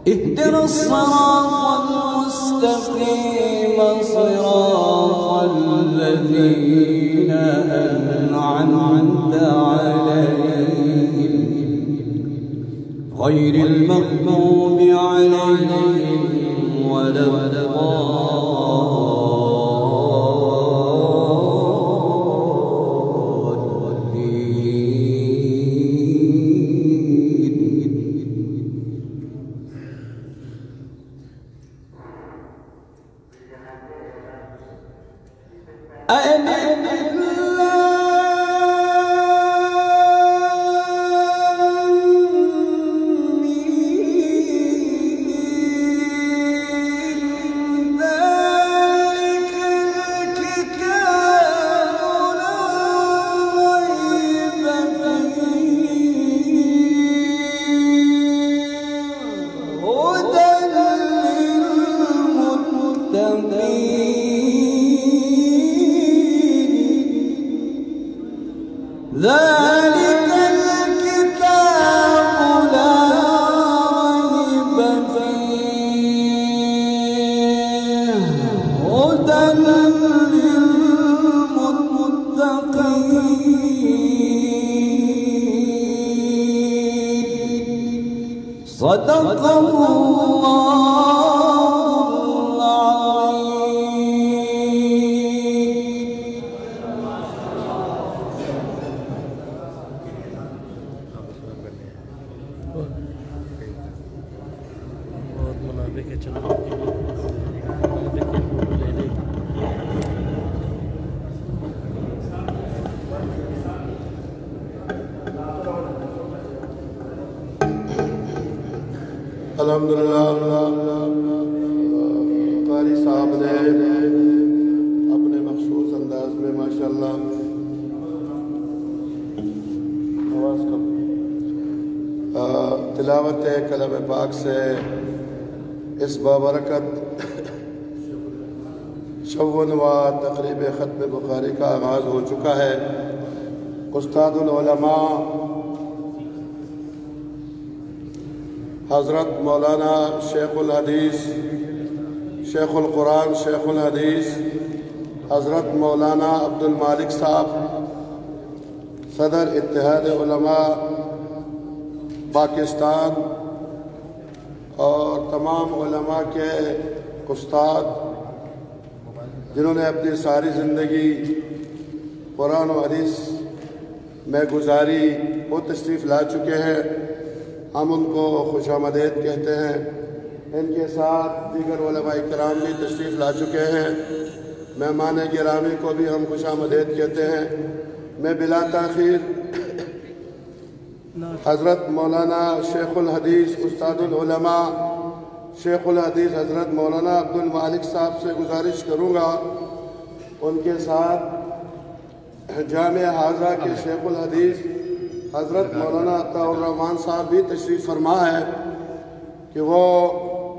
اهدنا الصراط المستقيم صراط الذين أنعمت عليهم غير المغضوب عليهم ولا ذلك الكتاب لا ريب فيه هدى للمتقين صدق الله الحمدللہ قاری صاحب نے اپنے مخصوص انداز میں ماشاءاللہ تلاوت کلام پاک سے اس بابرکت شونواں تقریب ختم بخاری کا آغاز ہو چکا ہے۔ استاد العلماء حضرت مولانا شیخ الحدیث شیخ القرآن شیخ الحدیث حضرت مولانا عبدالمالک صاحب صدر اتحاد علماء پاکستان اور تمام علماء کے استاد جنہوں نے اپنی ساری زندگی قرآن و حدیث میں گزاری وہ تشریف لا چکے ہیں، ہم ان کو خوش آمدید کہتے ہیں۔ ان کے ساتھ دیگر علماء کرام بھی تشریف لا چکے ہیں، مہمان گرامی کو بھی ہم خوش آمدید کہتے ہیں۔ میں بلا تاخیر حضرت مولانا شیخ الحدیث استاد العلماء شیخ الحدیث حضرت مولانا عبدالمالک صاحب سے گزارش کروں گا، ان کے ساتھ جامعہ حاضرہ کے شیخ الحدیث حضرت مولانا عطاء الرحمن صاحب بھی تشریف فرما ہے کہ وہ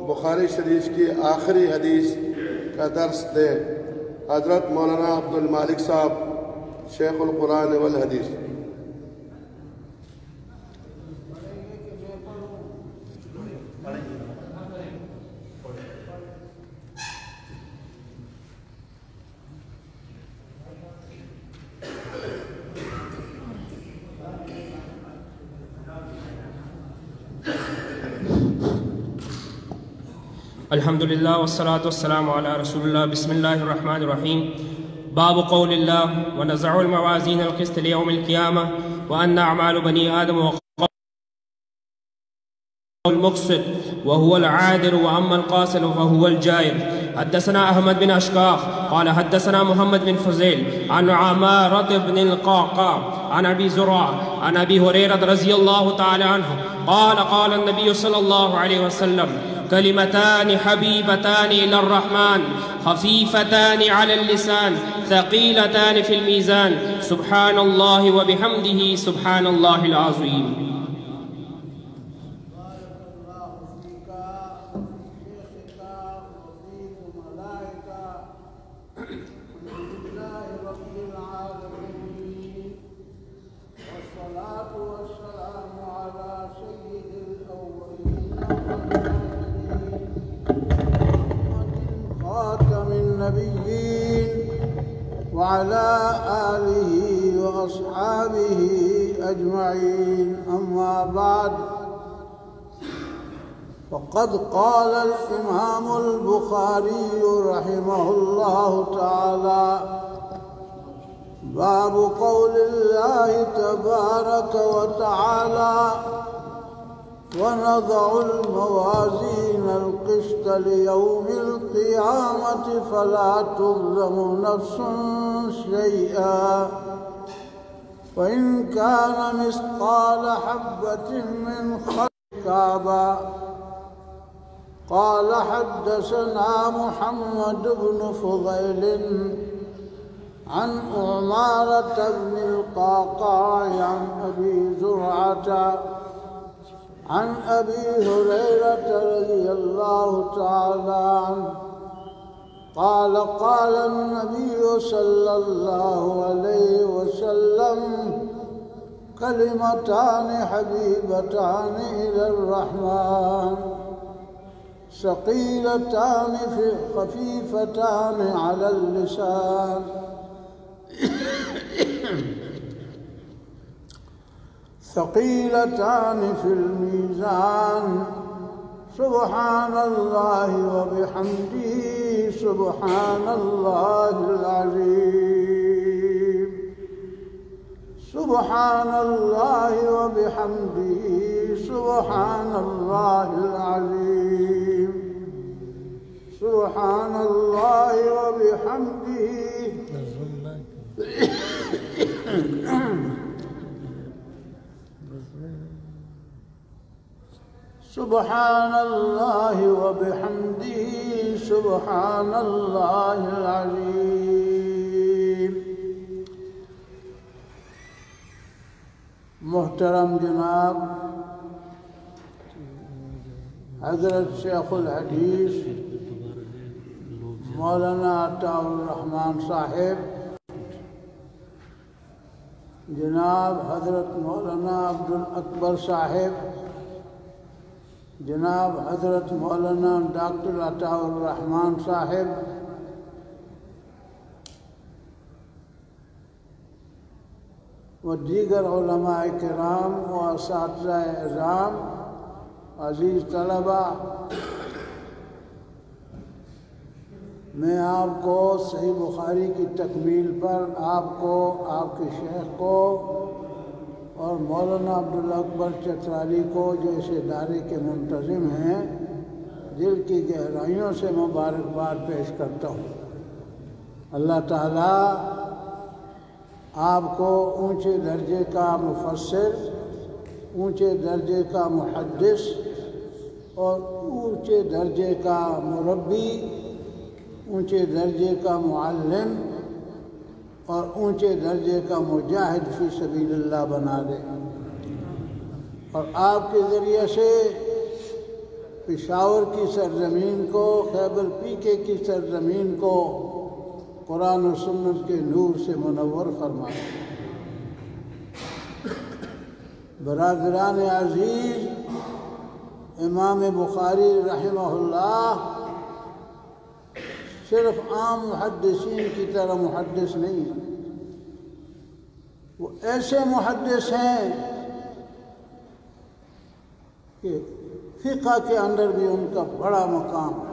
بخاری شریف کی آخری حدیث کا درس دے۔ حضرت مولانا عبدالمالک صاحب شیخ القرآن والحدیث۔ الحمدللہ والصلاة والسلام علی رسول اللہ۔ بسم اللہ الرحمن الرحیم۔ باب قول اللہ ونزع الموازین القسط لیوم القیامہ وان اعمال بنی آدم وقول المقسط وهو العادل واما القاصر فهو الجائر۔ حدثنا احمد بن اشقاق قال حدثنا محمد بن فضيل عن عمارة بن القعقاع عن ابي زرعة عن ابي هريرة رضي الله تعالى عنه قال قال النبي صلى الله عليه وسلم كلمتان حبيبتان إلى الرحمن خفيفتان على اللسان ثقيلتان في الميزان سبحان الله وبحمده سبحان الله العظيم۔ والصلاة والسلام على سيد الأولين النبيين وعلى آله وأصحابه أجمعين. أما بعد، فقد قال الإمام البخاري رحمه الله تعالى: باب قول الله تبارك وتعالى: ونضع الموازين القسط ليوم القيامة فلا تظلم نفس شيئا وإن كان مثقال حبة من خردل. قال حدثنا محمد بن فضيل عن عمارة بن القعقاع عن أبي زرعة عن أبي هريرة رضي الله تعالى عنه قال: قال النبي صلى الله عليه وسلم: كلمتان حبيبتان إلى الرحمن ثقيلتان خفيفتان على اللسان ثقيلتان في الميزان. سبحان الله وبحمده سبحان الله العظيم. سبحان الله وبحمده سبحان الله العظيم. سبحان الله وبحمده سبحان الله وبحمده سبحان الله العظيم. محترم جناب حضرت شیخ الحدیث مولانا عطاء الرحمن صاحب، جناب حضرت مولانا عبد الاکبر صاحب، جناب حضرت مولانا ڈاکٹر عطاء الرحمن صاحب، و دیگر علماء کرام و اساتذہ اعظام، عزیز طلبہ، میں آپ کو صحیح بخاری کی تکمیل پر آپ کو، آپ کے شیخ کو اور مولانا عبدالاکبر چترالی کو جو اس ادارے کے منتظم ہیں، دل کی گہرائیوں سے مبارکباد پیش کرتا ہوں۔ اللہ تعالیٰ آپ کو اونچے درجے کا مفسر، اونچے درجے کا محدث اور اونچے درجے کا مربی، اونچے درجے کا معلم اور اونچے درجے کا مجاہد فی سبیل اللہ بنا دے، اور آپ کے ذریعے سے پشاور کی سرزمین کو، خیبر پیکے کی سرزمین کو قرآن و سنت کے نور سے منور فرمائے۔ برادران عزیز، امام بخاری رحمہ اللہ صرف عام محدثین کی طرح محدث نہیں ہیں، وہ ایسے محدث ہیں کہ فقہ کے اندر بھی ان کا بڑا مقام ہے۔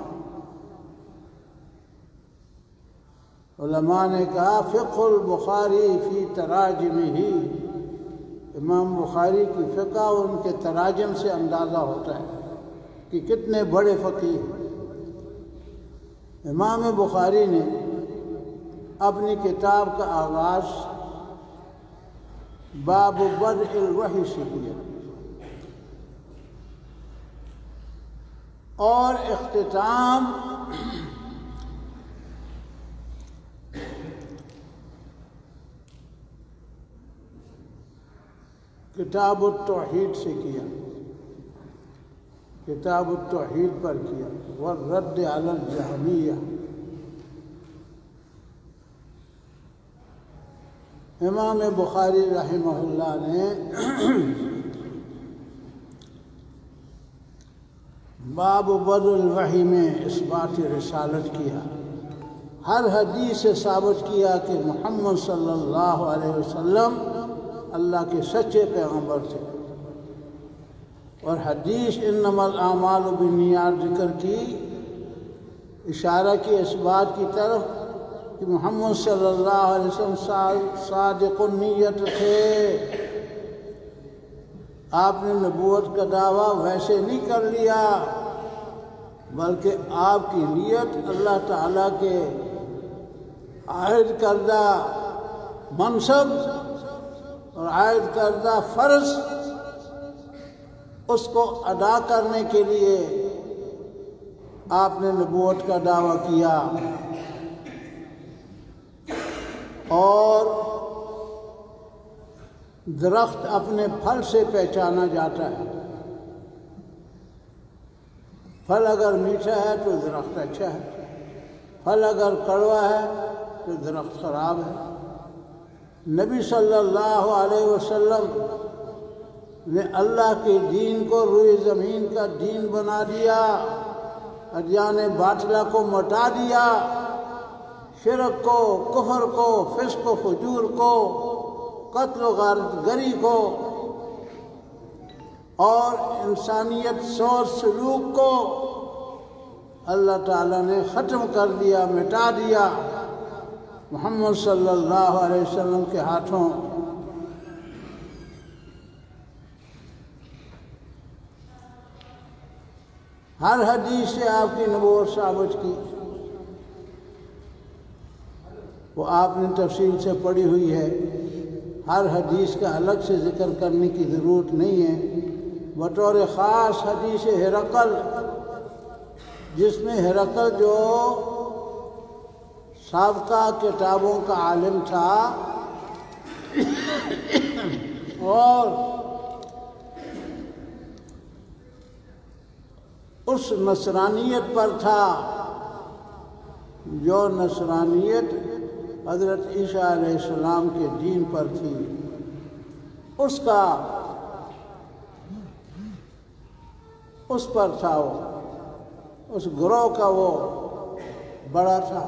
علماء نے کہا فقہ البخاری فی تراجمہ، امام بخاری کی فقہ ان کے تراجم سے اندازہ ہوتا ہے کہ کتنے بڑے فقیہ ہیں۔ امام بخاری نے اپنی کتاب کا آغاز باب بدء الوحی سے کیا اور اختتام کتاب التوحید سے کیا، کتاب التوحید پر کیا، والرد علی الجہمیہ۔ امام بخاری رحمہ اللہ نے باب بدء الوحی میں اثبات رسالت کیا ہر حدیث سے ثابت کیا کہ محمد صلی اللہ علیہ وسلم اللہ کے سچے پیغمبر تھے، اور حدیث انما الاعمال بالنیات ذکر کی، اشارہ کی اس بات کی طرف کہ محمد صلی اللہ علیہ وسلم صادق النیت تھے۔ آپ نے نبوت کا دعویٰ ویسے نہیں کر لیا، بلکہ آپ کی نیت اللہ تعالیٰ کے عائد کردہ منصب اور عائد کردہ فرض اس کو ادا کرنے کے لیے آپ نے نبوت کا دعویٰ کیا۔ اور درخت اپنے پھل سے پہچانا جاتا ہے، پھل اگر میٹھا ہے تو درخت اچھا ہے، پھل اگر کڑوا ہے تو درخت خراب ہے۔ نبی صلی اللہ علیہ وسلم نے اللہ کے دین کو روئے زمین کا دین بنا دیا، ادیان باطلہ کو مٹا دیا، شرک کو، کفر کو، فسق و فجور کو، قتل و غارت گری کو، اور انسانیت سوچ سلوک کو اللہ تعالیٰ نے ختم کر دیا، مٹا دیا محمد صلی اللہ علیہ وسلم کے ہاتھوں۔ ہر حدیث سے آپ کی نبوت ثابت کی، وہ آپ نے تفصیل سے پڑھی ہوئی ہے، ہر حدیث کا الگ سے ذکر کرنے کی ضرورت نہیں ہے۔ بطور خاص حدیث ہرقل، جس میں ہرقل جو سابقہ کتابوں کا عالم تھا اور اس نصرانیت پر تھا جو نصرانیت حضرت عیسیٰ علیہ السلام کے دین پر تھی، اس پر تھا، وہ اس گروہ کا وہ بڑا تھا۔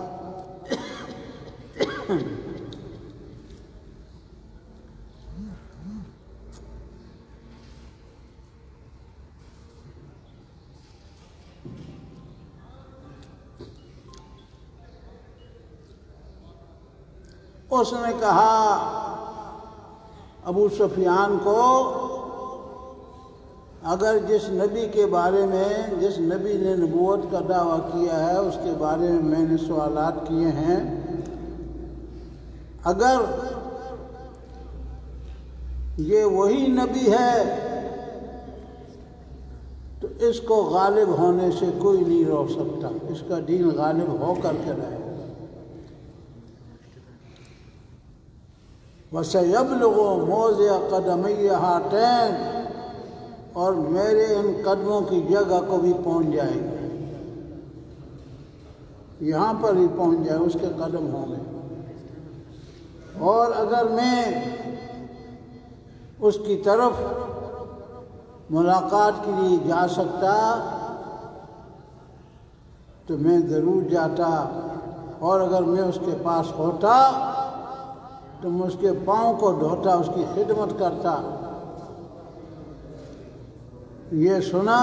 اس نے کہا ابو سفیان کو، اگر جس نبی کے بارے میں، جس نبی نے نبوت کا دعویٰ کیا ہے اس کے بارے میں نے سوالات کیے ہیں، اگر یہ وہی نبی ہے تو اس کو غالب ہونے سے کوئی نہیں روک سکتا، اس کا دین غالب ہو کر کے رہے۔ وَسَيَبْلُغُ مَوْضِعَ قَدَمَيَّ هَاتَيْنِ، اور میرے ان قدموں کی جگہ کو بھی پہنچ جائے گا، یہاں پر ہی پہنچ جائے، اس کے قدم ہوں گے۔ اور اگر میں اس کی طرف ملاقات کے لیے جا سکتا تو میں ضرور جاتا، اور اگر میں اس کے پاس ہوتا تو میں اس کے پاؤں کو دھوتا، اس کی خدمت کرتا۔ یہ سنا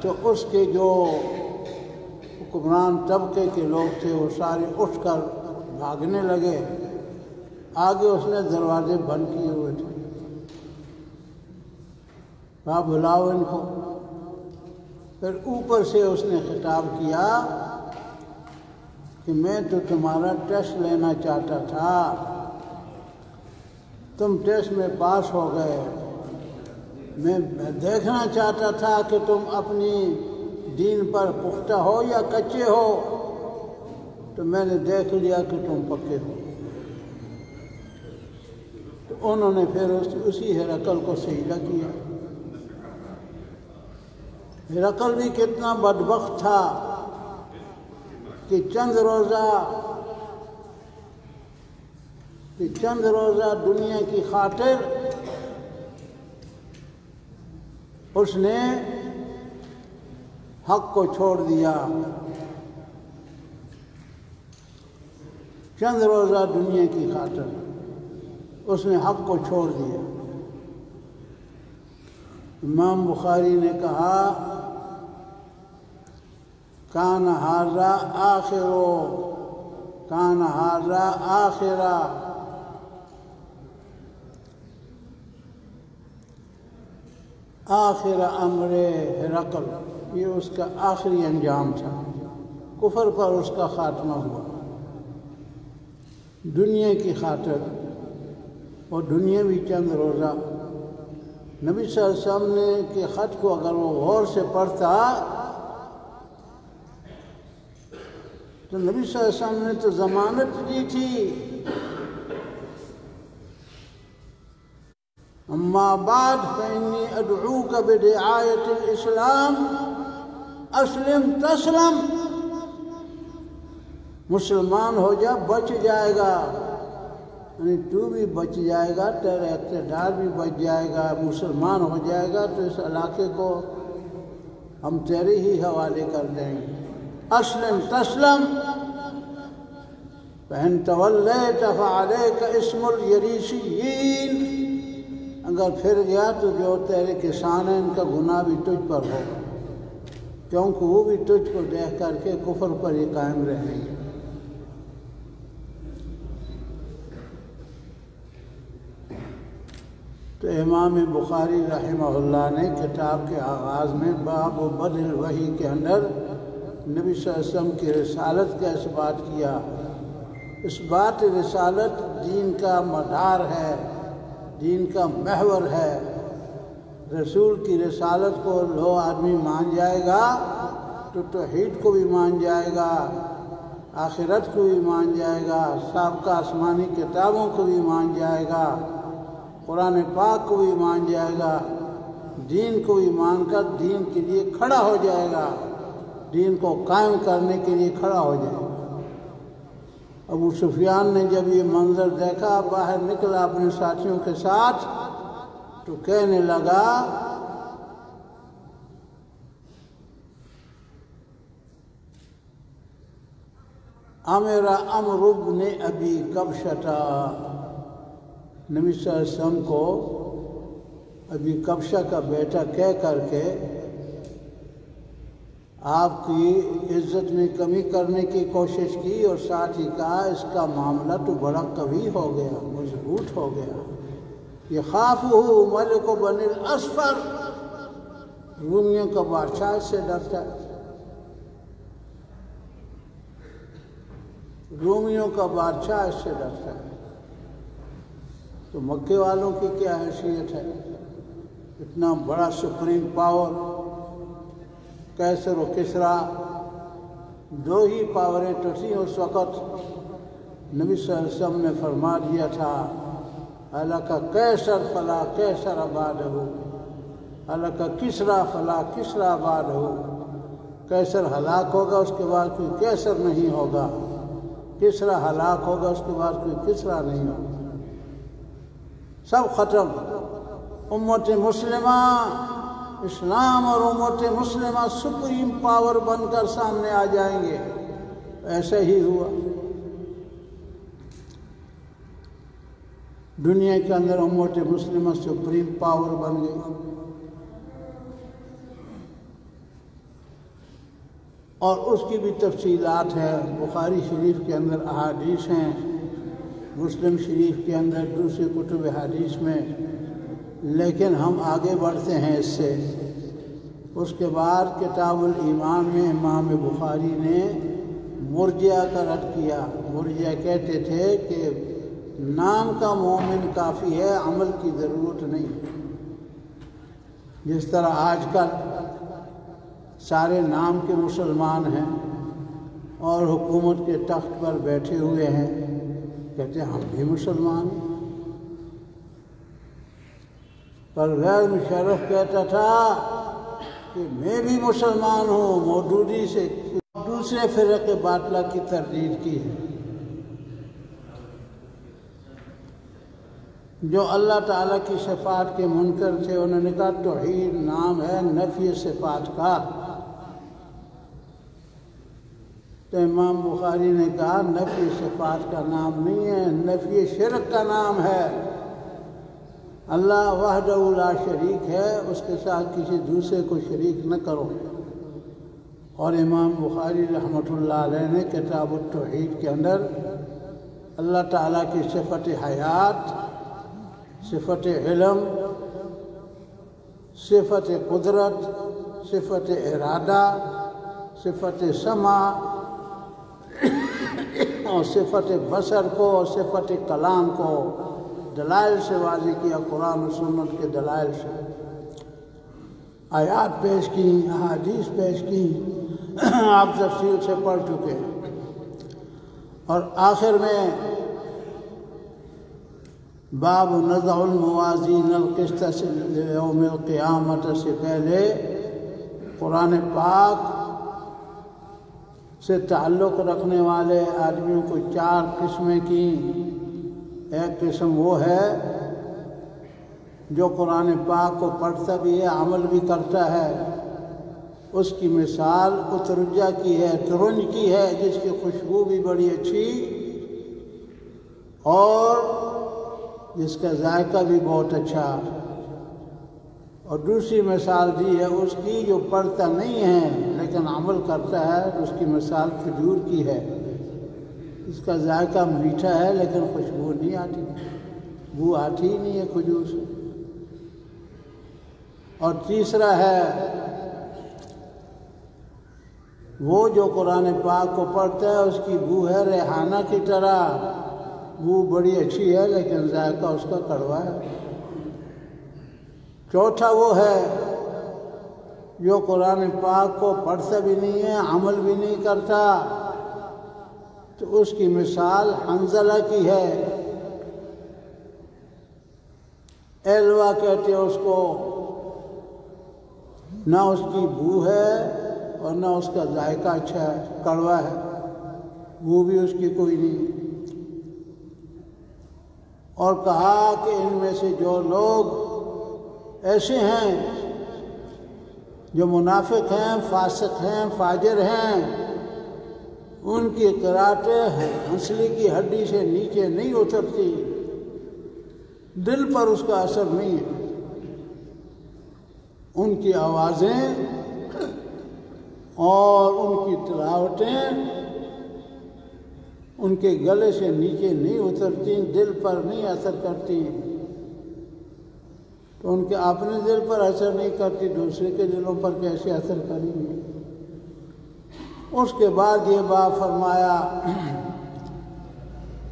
تو اس کے جو حکمران طبقے کے لوگ تھے وہ سارے اٹھ کر بھاگنے لگے، آگے اس نے دروازے بند کیے ہوئے تھے، کہا بلاؤ ان کو۔ پھر اوپر سے اس نے خطاب کیا کہ میں تو تمہارا ٹیسٹ لینا چاہتا تھا، تم ٹیسٹ میں پاس ہو گئے، میں دیکھنا چاہتا تھا کہ تم اپنی دین پر پختہ ہو یا کچے ہو، تو میں نے دیکھ لیا کہ تم پکے ہو۔ تو انہوں نے پھر اسی ہرقل کو سجدہ کیا۔ ہرقل بھی کتنا بدبخت تھا کہ چند روزہ دنیا کی خاطر اس نے حق کو چھوڑ دیا، چند روزہ دنیا کی خاطر اس نے حق کو چھوڑ دیا۔ امام بخاری نے کہا کان ھذا آخر امر ہرقل، یہ اس کا آخری انجام تھا، کفر پر اس کا خاتمہ ہوا۔ دنیا کی خاطر اور دنیاوی چند روزہ، نبی صلی اللہ علیہ وسلم نے کے خط کو اگر وہ غور سے پڑھتا تو نبی صلی اللہ علیہ وسلم نے تو ضمانت دی تھی، اما بعد فإنی ادعوک بدعایت الاسلام اسلم تسلم، مسلمان ہو جا بچ جائے گا، یعنی تو بھی بچ جائے گا، تیرا اقتدار بھی بچ جائے گا، مسلمان ہو جائے گا تو اس علاقے کو ہم تیرے ہی حوالے کر دیں گے۔ اسلم تسلم فإن تولیت فعلیک اسم الیریشیین، اگر پھر گیا تو جو تیرے کسان ہیں ان کا گناہ بھی تجھ پر ہوگا، کیونکہ وہ بھی تجھ کو دیکھ کر کے کفر پر ہی قائم رہیں گے۔ تو امام بخاری رحمہ اللہ نے کتاب کے آغاز میں باب بدء الوحی کے اندر نبی صلی اللہ علیہ وسلم کی رسالت کا اس بات کیا۔ اس بات رسالت دین کا مدار ہے، دین کا محور ہے۔ رسول کی رسالت کو لو آدمی مان جائے گا تو توحید کو بھی مان جائے گا، آخرت کو بھی مان جائے گا، سابقہ آسمانی کتابوں کو بھی مان جائے گا، قرآن پاک کو بھی مان جائے گا، دین کو بھی مان کر دین کے لیے کھڑا ہو جائے گا، دین کو قائم کرنے کے لیے کھڑا ہو جائے گا۔ ابو سفیان نے جب یہ منظر دیکھا، باہر نکلا اپنے ساتھیوں کے ساتھ تو کہنے لگا امر عمرو بن ابی کبشہ، نبی صلی اللہ علیہ وسلم کو ابی کبشہ کا بیٹا کہہ کر کے آپ کی عزت میں کمی کرنے کی کوشش کی، اور ساتھ ہی کہا اس کا معاملہ تو بڑا قوی ہو گیا، مضبوط ہو گیا، یخافہ ملک بنی الاصفر، رومیوں کا بادشاہ اس سے ڈرتا ہے، رومیوں کا بادشاہ اس سے ڈرتا ہے۔ تو مکے والوں کی کیا حیثیت ہے؟ اتنا بڑا سپریم پاور، قیصر و کسریٰ، دو ہی پاوریں تو تھیں اس وقت۔ نبی صلی اللہ علیہ وسلم نے فرما دیا تھا ہلک قیصر فلا قیصر بعدہ، ہلک کسریٰ فلا کسریٰ بعدہ، قیصر ہلاک ہوگا اس کے بعد کوئی قیصر نہیں ہوگا، کسریٰ ہلاک ہوگا اس کے بعد کوئی کسریٰ نہیں ہوگا، سب ختم۔ امت مسلمہ، اسلام اور امت مسلمہ سپریم پاور بن کر سامنے آ جائیں گے، ایسا ہی ہوا۔ دنیا کے اندر امت مسلمہ سپریم پاور بن گئی، اور اس کی بھی تفصیلات ہیں، بخاری شریف کے اندر احادیث ہیں، مسلم شریف کے اندر دوسرے کتب حدیث میں، لیکن ہم آگے بڑھتے ہیں اس سے۔ اس کے بعد کتاب الایمان میں امام بخاری نے مرجئہ کا رد کیا۔ مرجئہ کہتے تھے کہ نام کا مومن کافی ہے، عمل کی ضرورت نہیں۔ جس طرح آج کل سارے نام کے مسلمان ہیں اور حکومت کے تخت پر بیٹھے ہوئے ہیں، کہتے ہیں ہم بھی مسلمان ہیں۔ پرویز مشرف کہتا تھا کہ میں بھی مسلمان ہوں، مودودی سے دوسرے فرقے باطلہ کی تردید کی ہے۔ جو اللہ تعالیٰ کی صفات کے منکر تھے، انہوں نے کہا توحید نام ہے نفی صفات کا، تو امام بخاری نے کہا نفی صفات کا نام نہیں ہے، نفی شرک کا نام ہے۔ اللہ وحدہ لا شریک ہے، اس کے ساتھ کسی دوسرے کو شریک نہ کرو۔ اور امام بخاری رحمۃ اللہ علیہ نے کتاب التوحید کے اندر اللہ تعالیٰ کی صفت حیات، صفت علم، صفت قدرت، صفت ارادہ، صفت سمع اور صفت بصر کو اور صفت کلام کو دلائل سے واضح کیا، قرآن و سنت کے دلائل سے آیات پیش کی، احادیث پیش کی، آپ تفصیل سے پڑھ چکے ہیں۔ اور آخر میں باب نضع الموازین القسط یوم القیامت سے پہلے قرآن پاک سے تعلق رکھنے والے آدمیوں کو 4 قسمیں کی۔ ایک قسم وہ ہے جو قرآن پاک کو پڑھتا بھی ہے، عمل بھی کرتا ہے، اس کی مثال اترجا کی ہے، ترنج کی ہے، جس کی خوشبو بھی بڑی اچھی اور جس کا ذائقہ بھی بہت اچھا۔ اور دوسری مثال دی ہے اس کی جو پڑھتا نہیں ہے لیکن عمل کرتا ہے، اس کی مثال کھجور کی ہے، اس کا ذائقہ میٹھا ہے لیکن خوشبو نہیں آتی، بو آتی ہی نہیں ہے کھجور سے۔ اور تیسرا ہے وہ جو قرآن پاک کو پڑھتا ہے، اس کی بو ہے ریحانہ کی طرح، بو بڑی اچھی ہے لیکن ذائقہ اس کا کڑوا ہے۔ چوتھا وہ ہے جو قرآن پاک کو پڑھتا بھی نہیں ہے، عمل بھی نہیں کرتا، تو اس کی مثال حنظلہ کی ہے، ایلوا کہتے ہیں اس کو، نہ اس کی بو ہے اور نہ اس کا ذائقہ اچھا ہے، کڑوا ہے، بو بھی اس کی کوئی نہیں۔ اور کہا کہ ان میں سے جو لوگ ایسے ہیں جو منافق ہیں، فاسق ہیں، فاجر ہیں، ان کی قراتیں ہنسلی کی ہڈی سے نیچے نہیں اترتی، دل پر اس کا اثر نہیں ہے، ان کی آوازیں اور ان کی تلاوتیں ان کے گلے سے نیچے نہیں اترتی، دل پر نہیں اثر کرتی، تو ان کے اپنے دل پر اثر نہیں کرتی، دوسرے کے دلوں پر کیسے اثر کریں گے؟ اس کے بعد یہ باب فرمایا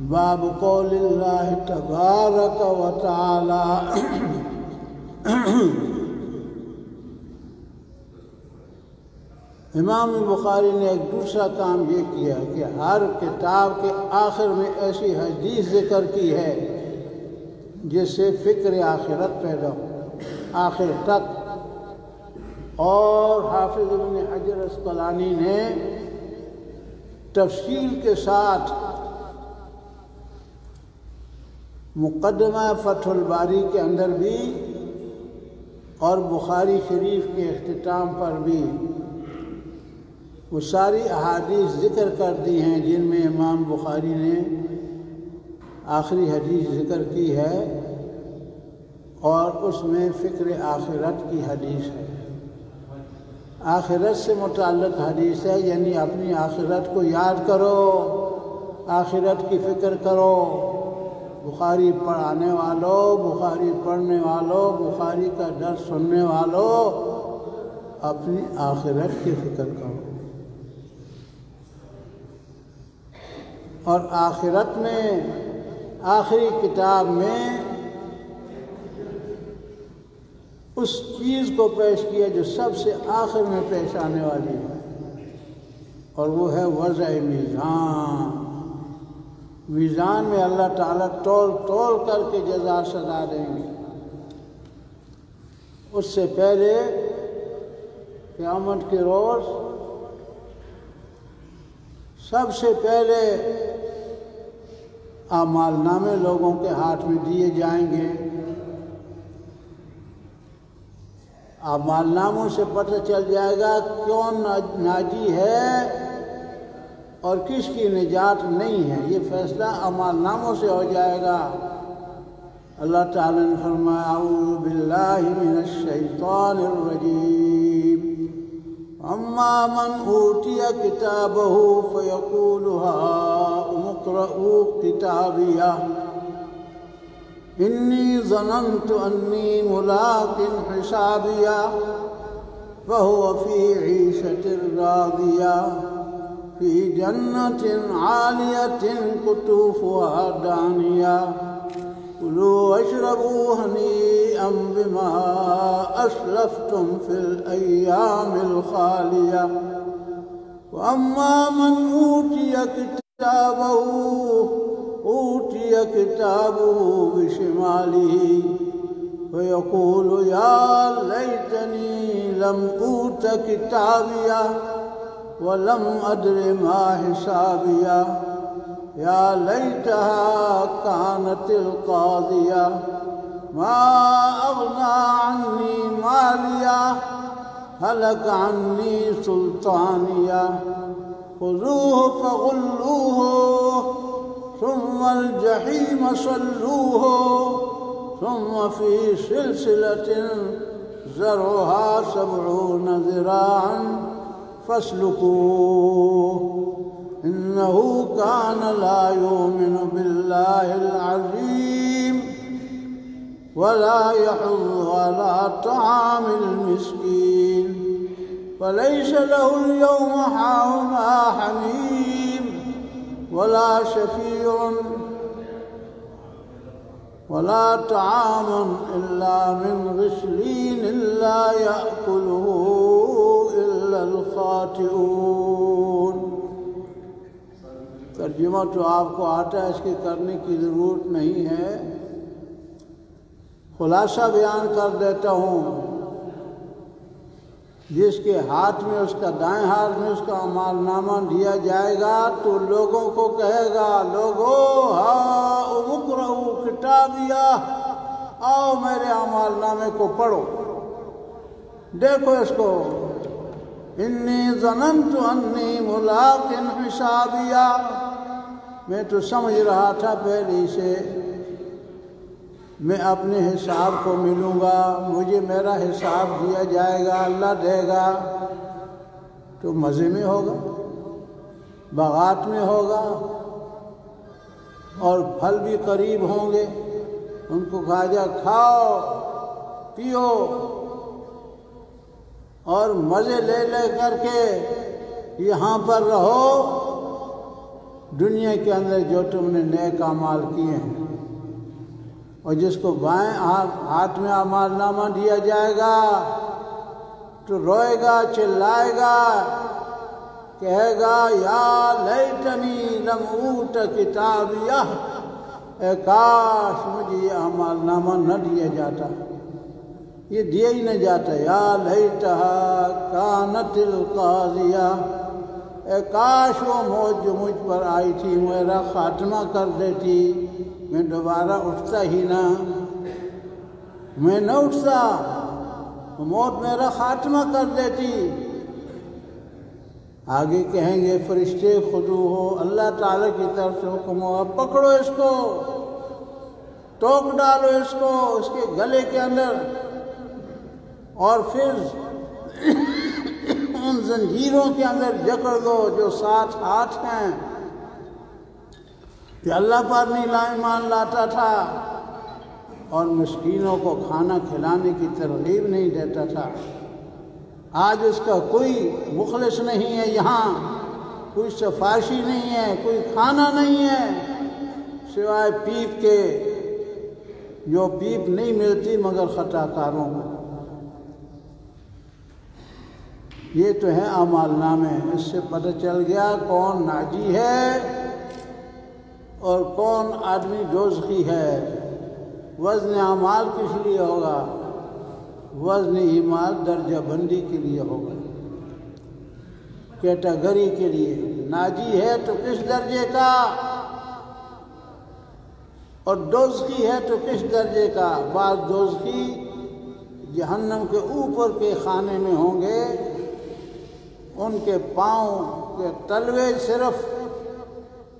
باب قول اللہ تبارک و تعالی۔ امام بخاری نے ایک دوسرا کام یہ کیا کہ ہر کتاب کے آخر میں ایسی حدیث ذکر کی ہے جس سے فکر آخرت پیدا ہو آخر تک۔ اور حافظ ابن حجر اسقلانی نے تفصیل کے ساتھ مقدمہ فتح الباری کے اندر بھی اور بخاری شریف کے اختتام پر بھی وہ ساری احادیث ذکر کر دی ہیں جن میں امام بخاری نے آخری حدیث ذکر کی ہے، اور اس میں فکر آخرت کی حدیث ہے، آخرت سے متعلق حدیث ہے، یعنی اپنی آخرت کو یاد کرو، آخرت کی فکر کرو۔ بخاری پڑھانے والوں، بخاری پڑھنے والوں، بخاری کا درس سننے والوں، اپنی آخرت کی فکر کرو۔ اور آخرت میں آخری کتاب میں اس چیز کو پیش کیا جو سب سے آخر میں پیش آنے والی ہے، اور وہ ہے وضع میزان۔ میزان میں اللہ تعالیٰ تول تول کر کے جزا سزا دیں گے۔ اس سے پہلے قیامت کے روز سب سے پہلے اعمال نامے لوگوں کے ہاتھ میں دیے جائیں گے۔ اعمال ناموں سے پتہ چل جائے گا کون ناجی ہے اور کس کی نجات نہیں ہے، یہ فیصلہ اعمال ناموں سے ہو جائے گا۔ اللہ تعالیٰ نے فرمایا اعوذ باللہ من الشیطان الرجیم اما من اوتی کتابہ فیقول ہاؤم اقرءوا کتابیہ انی ظننت انی ملاق حسابیہ فہو فی عیشۃ راضیہ فی جنت عالیۃ قطوفها دانیہ کلوا واشربوا ہنیئا بما اسلفتم فی الایام الخالیہ واما من اوتی کتابہ بشمالہ فیقول یا لیتنی لم اوت کتابیہ ولم ادر ما حسابیہ یا لیتہا کانت القاضیہ ما اغنی عنی مالیہ ہلک عنی سلطانیہ خذوہ فغلوہ ثم الجحیم صلوہ ثم فی سلسلۃ ذرعها 70 ذراعا فاسلکوہ انہو کان لا یؤمن باللہ العظیم ولا یحض علی طعام المسکین فلیس له اليوم ہاہنا حمیم ولا شفیع ولا طعام الا من غسلین لا یأکلہ الا الخاطئون۔ ترجمہ تو آپ کو آتا ہے، اس کی کرنے کی ضرورت نہیں ہے، خلاصہ بیان کر دیتا ہوں۔ جس کے ہاتھ میں، اس کا دائیں ہاتھ میں اس کا اعمال نامہ دیا جائے گا تو لوگوں کو کہے گا، لوگو ہاؤم اقرءوا کتابیہ، آؤ میرے اعمال نامے کو پڑھو، دیکھو اس کو، انی ظننت انی ملاق حسابیہ، میں تو سمجھ رہا تھا پہلے سے میں اپنے حساب کو ملوں گا، مجھے میرا حساب دیا جائے گا، اللہ دے گا، تو مزے میں ہوگا، باغات میں ہوگا، اور پھل بھی قریب ہوں گے، ان کو کہا جائے کھاؤ پیو اور مزے لے لے کر کے یہاں پر رہو، دنیا کے اندر جو تم نے نیک اعمال کیے ہیں۔ اور جس کو بائیں ہاتھ میں اعمال نامہ دیا جائے گا تو روئے گا، چلائے گا، کہے گا یا لیتنی لم اوت کتابیہ، اے کاش مجھے یہ اعمال نامہ نہ دیا جاتا، یہ دیا ہی نہ جاتا، یا لیتہا کانت القاضیہ، اے کاش وہ موت جو مجھ پر آئی تھی میرا خاتمہ کر دیتی، میں دوبارہ اٹھتا ہی نہ، میں نہ اٹھتا، موت میرا خاتمہ کر دیتی۔ آگے کہیں گے فرشتے خذوہ، اللہ تعالیٰ کی طرف سے حکم ہو، اب پکڑو اس کو، ٹوک ڈالو اس کو اس کے گلے کے اندر، اور پھر ان زنجیروں کے اندر جکڑ دو جو 7 ہاتھ ہیں، کہ اللہ پر نہیں ایمان لاتا تھا اور مسکینوں کو کھانا کھلانے کی ترغیب نہیں دیتا تھا، آج اس کا کوئی مخلص نہیں ہے، یہاں کوئی سفارشی نہیں ہے، کوئی کھانا نہیں ہے سوائے پیپ کے، جو پیپ نہیں ملتی مگر خطا کاروں کو۔ یہ تو ہے اعمال نامے، اس سے پتہ چل گیا کون ناجی ہے اور کون آدمی دوزخی ہے۔ وزن اعمال کس لیے ہوگا؟ وزن اعمال درجہ بندی کے لیے ہوگا، کیٹیگری کے لیے۔ ناجی ہے تو کس درجے کا اور دوزخی ہے تو کس درجے کا؟ بعض دوزخی جہنم کے اوپر کے خانے میں ہوں گے، ان کے پاؤں کے تلوے صرف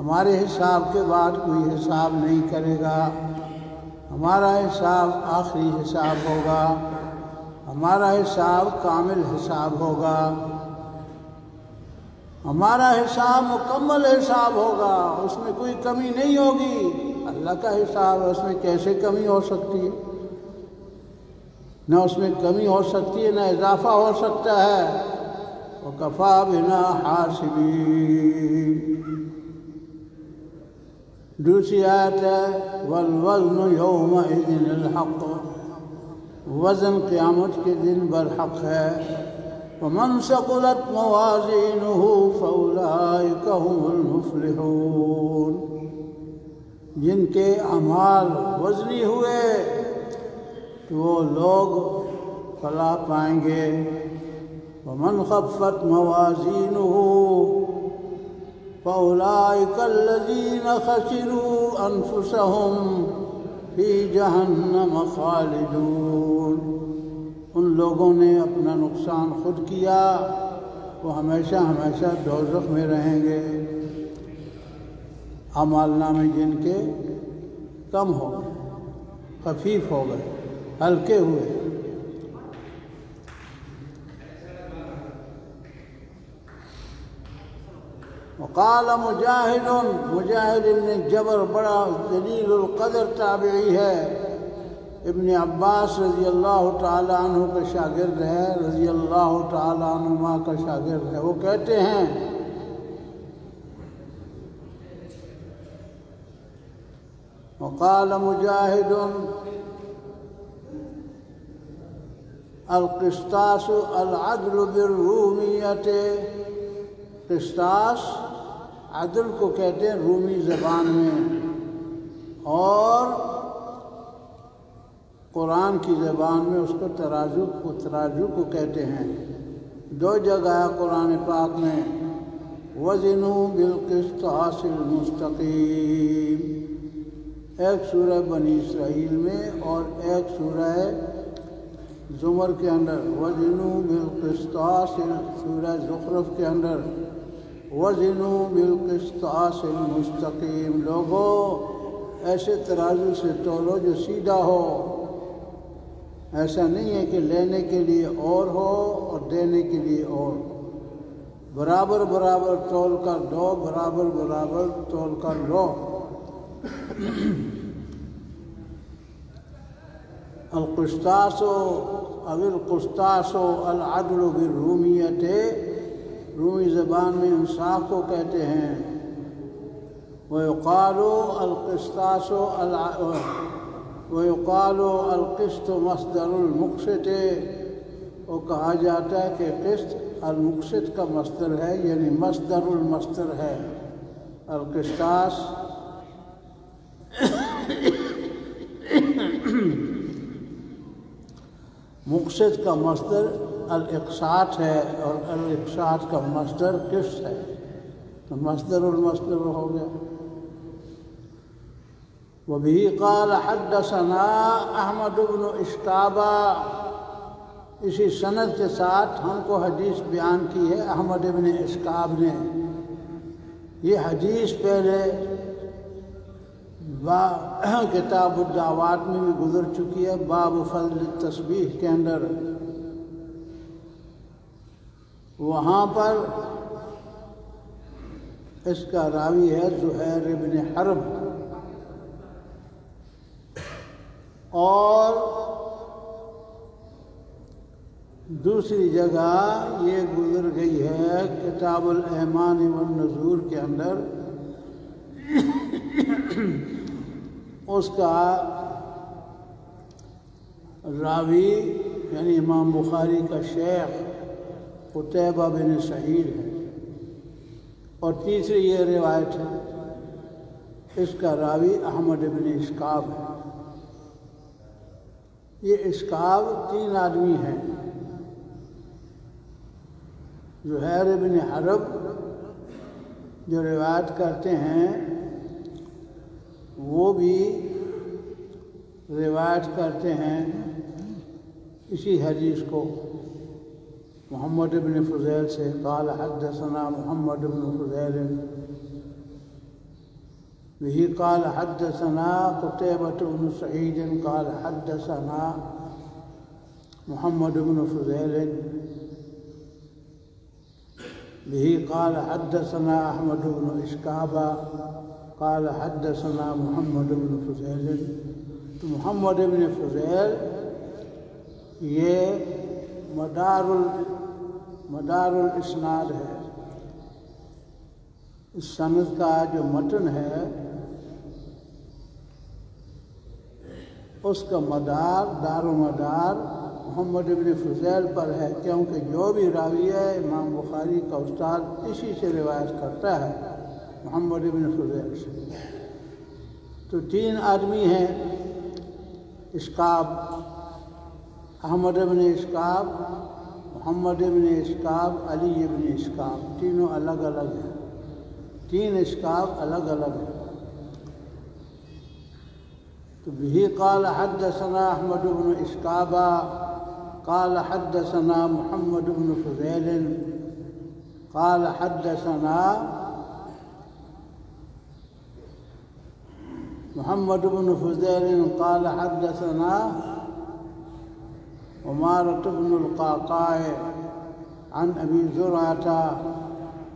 ہمارے حساب کے بعد کوئی حساب نہیں کرے گا، ہمارا حساب آخری حساب ہوگا، ہمارا حساب کامل حساب ہوگا، ہمارا حساب مکمل حساب ہوگا، اس میں کوئی کمی نہیں ہوگی۔ اللہ کا حساب ہے، اس میں کیسے کمی ہو سکتی ہے؟ نہ اس میں کمی ہو سکتی ہے نہ اضافہ ہو سکتا ہے۔ وَكَفَى بِنَا حَاسِبِينَ۔ دوسری آیت ہے وَالْوَزْنُ يَوْمَئِذٍ الْحَقُّ، وزن قیامت کے دن برحق ہے۔ وَمَنْ ثَقُلَتْ مَوَازِينُهُ فَأُولَئِكَ هُمُ الْمُفْلِحُونَ۔ جن کے اعمال وزنی ہوئے تو وہ لوگ فلاح پائیں گے۔ وَمَنْ خَفَّتْ مَوَازِينُهُ فَأُولَئِكَ الَّذِينَ خَسِرُوا أَنفُسَهُمْ فِي جَهَنَّمَ خَالِدُونَ۔ ان لوگوں نے اپنا نقصان خود کیا، وہ ہمیشہ ہمیشہ دوزخ میں رہیں گے۔ اعمال نامے جن کے کم ہو گئے، خفیف ہو گئے، ہلکے ہوئے۔ وقال مجاہد ابن جبر بڑا جلیل القدر تابعی ہے، ابن عباس رضی اللہ تعالیٰ عنہ کا شاگرد ہے، رضی اللہ تعالیٰ عنہما کا شاگرد ہے۔ وہ کہتے ہیں وقال مجاہد القسطاس العدل بالرومیت، قسطاس عدل کو کہتے ہیں رومی زبان میں، اور قرآن کی زبان میں اس کو ترازو کو کہتے ہیں۔ دو جگہ قرآن پاک میں وزنوا بالقسطاس المستقیم، ایک سورہ بنی اسرائیل میں اور ایک سورہ زمر کے اندر وزنوا بالقسطاس، سورہ زخرف کے اندر وزنوا بالقسطاس المستقیم۔ لوگوں ایسے ترازو سے تولو جو سیدھا ہو، ایسا نہیں ہے کہ لینے کے لیے اور ہو اور دینے کے لیے اور، برابر برابر تول کر دو، برابر برابر تول کر لو۔ القسطاس او القسطاس العدل بالرومیت، رومی زبان میں انصاف کو کہتے ہیں۔ ويقال القسط مصدر المقسط، وہ کہا جاتا ہے کہ قسط المقسط کا مصدر ہے، یعنی مصدر المصدر ہے۔ القسطاس مقسط کا مصدر الاقساط ہے، اور الاقساط کا مصدر قسط ہے، تو مصدر المصدر ہو گیا۔ وبه قال حدثنا احمد بن اشکابہ، اسی سند کے ساتھ ہم کو حدیث بیان کی ہے احمد بن اشکاب نے۔ یہ حدیث پہلے کتاب الدعوات میں بھی گزر چکی ہے، باب فضل التسبیح کے اندر۔ وہاں پر اس کا راوی ہے زہیر بن حرب، اور دوسری جگہ یہ گزر گئی ہے کتاب الایمان والنذور کے اندر، اس کا راوی یعنی امام بخاری کا شیخ قتیبہ بن سعید ہے، اور تیسری یہ روایت ہے اس کا راوی احمد بن اشکاب ہے۔ یہ اشکاب تین آدمی ہیں، زہیر بن حرب جو روایت کرتے ہیں وہ بھی روایت کرتے ہیں اسی حدیث کو محمد بن فضیل سے، قال حدثنا محمد بن فضیل به قال حدثنا قتيبة بن سعيد قال حدثنا محمد بن فضيل به قال حدثنا أحمد بن إسكابة قال حدثنا محمد بن فضيل. تو محمد بن فضیل یہ مدار الاسناد ہے. اس سند کا جو متن ہے اس کا دار و مدار محمد بن فضیل پر ہے، کیونکہ جو بھی راوی ہے امام بخاری کا استاد اسی سے روایت کرتا ہے، محمد بن فضیل سے. تو 3 آدمی ہیں، اسکاب، احمد بن اسکاب، محمد بن اسکاب، علی بن اسکاب، تینوں الگ الگ ہیں. 3 اسکاب الگ الگ ہیں. تو به قال حدثنا احمد بن اسکابہ قال حدثنا محمد بن فضیل قال حدثنا محمد بن فضیل قال حدثنا عمارة بن القعقاع عن أبي زرعة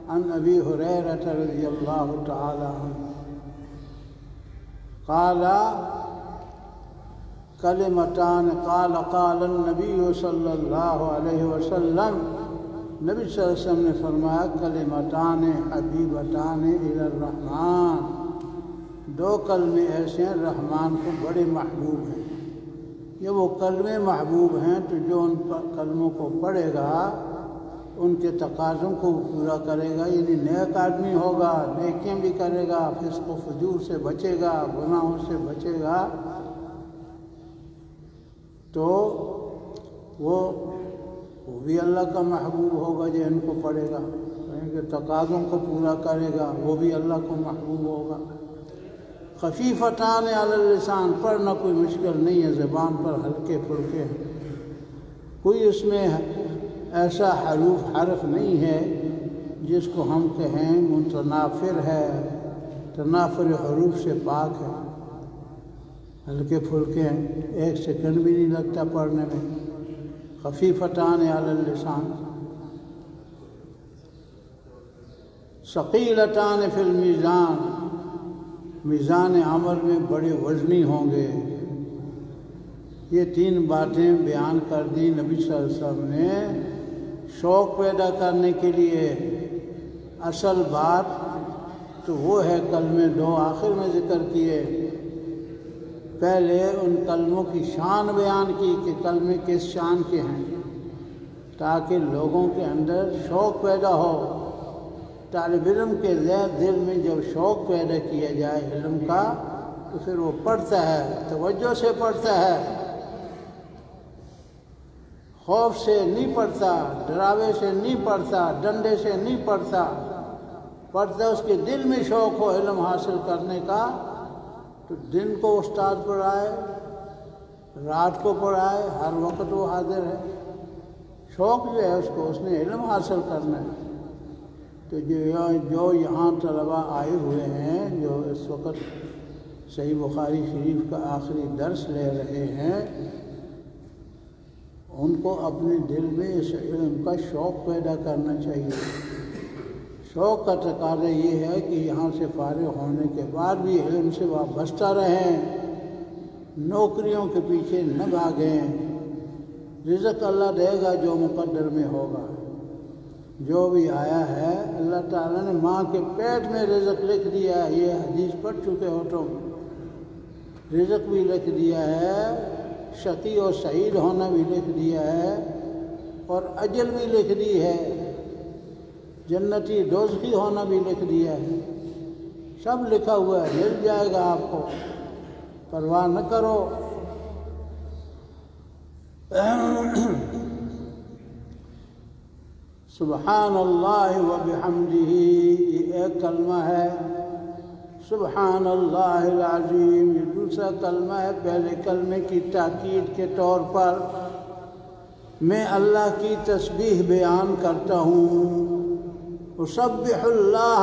عن أبي هريرة رضي الله تعالى عنه قال كلمتان قال النبي صلى الله عليه وسلم، نبی صلی اللہ علیہ وسلم نے فرمایا کلمتان حبیبتان الی الرحمن، 2 کلمے ایسے ہیں رحمان کو بڑے محبوب ہیں. یہ وہ کلمے محبوب ہیں تو جو ان کلموں کو پڑھے گا ان کے تقاضوں کو پورا کرے گا، یعنی نیک آدمی ہوگا، نیکیاں بھی کرے گا، فسق و فجور سے بچے گا، گناہوں سے بچے گا، تو وہ بھی اللہ کا محبوب ہوگا جو ان کو پڑھے گا، ان کے تقاضوں کو پورا کرے گا، وہ بھی اللہ کو محبوب ہوگا. خفیفتان علی اللسان، پڑھنا کوئی مشکل نہیں ہے، زبان پر ہلکے پھلکے ہیں، کوئی اس میں ایسا حرف نہیں ہے جس کو ہم کہیں متنافر ہے، تنافر حروف سے پاک ہے، ہلکے پھلکے ہیں، 1 سیکنڈ بھی نہیں لگتا پڑھنے میں. خفیفتان علی اللسان. ثقیلتان فی المیزان، میزان عمل میں بڑے وزنی ہوں گے. یہ 3 باتیں بیان کر دی نبی صلی اللہ علیہ وسلم نے شوق پیدا کرنے کے لیے. اصل بات تو وہ ہے کلمے 2 آخر میں ذکر کیے. پہلے ان کلموں کی شان بیان کی کہ کلمے کس شان کے ہیں، تاکہ لوگوں کے اندر شوق پیدا ہو. طالب علم کے دل میں جب شوق پیدا کیا جائے علم کا تو پھر وہ پڑھتا ہے، توجہ سے پڑھتا ہے، خوف سے نہیں پڑھتا، ڈراوے سے نہیں پڑھتا، ڈنڈے سے نہیں پڑھتا. پڑھتا اس کے دل میں شوق ہو علم حاصل کرنے کا، تو دن کو استاد پڑھائے، رات کو پڑھائے، ہر وقت وہ حاضر ہے. شوق جو ہے اس کو، اس نے علم حاصل کرنا ہے. تو جو یہاں طلباء آئے ہوئے ہیں جو اس وقت صحیح بخاری شریف کا آخری درس لے رہے ہیں، ان کو اپنے دل میں اس علم کا شوق پیدا کرنا چاہیے. شوق کا تقاضا یہ ہے کہ یہاں سے فارغ ہونے کے بعد بھی علم سے وابستہ رہیں، نوکریوں کے پیچھے نہ بھاگیں. رزق اللہ دے گا جو مقدر میں ہوگا. جو بھی آیا ہے اللہ تعالیٰ نے ماں کے پیٹ میں رزق لکھ دیا ہے. یہ حدیث پڑھ چکے ہو تم. رزق بھی لکھ دیا ہے، شقی و سعید ہونا بھی لکھ دیا ہے، اور اجل بھی لکھ دی ہے، جنتی دوزخی ہونا بھی لکھ دیا ہے. سب لکھا ہوا ہے، مل جائے گا آپ کو، پرواہ نہ کرو. سبحان اللہ و بحمدہ، یہ ایک کلمہ ہے. سبحان اللہ العظیم یہ دوسرا کلمہ ہے. پہلے کلمے کی تاکید کے طور پر میں اللہ کی تسبیح بیان کرتا ہوں. اسبح اللہ،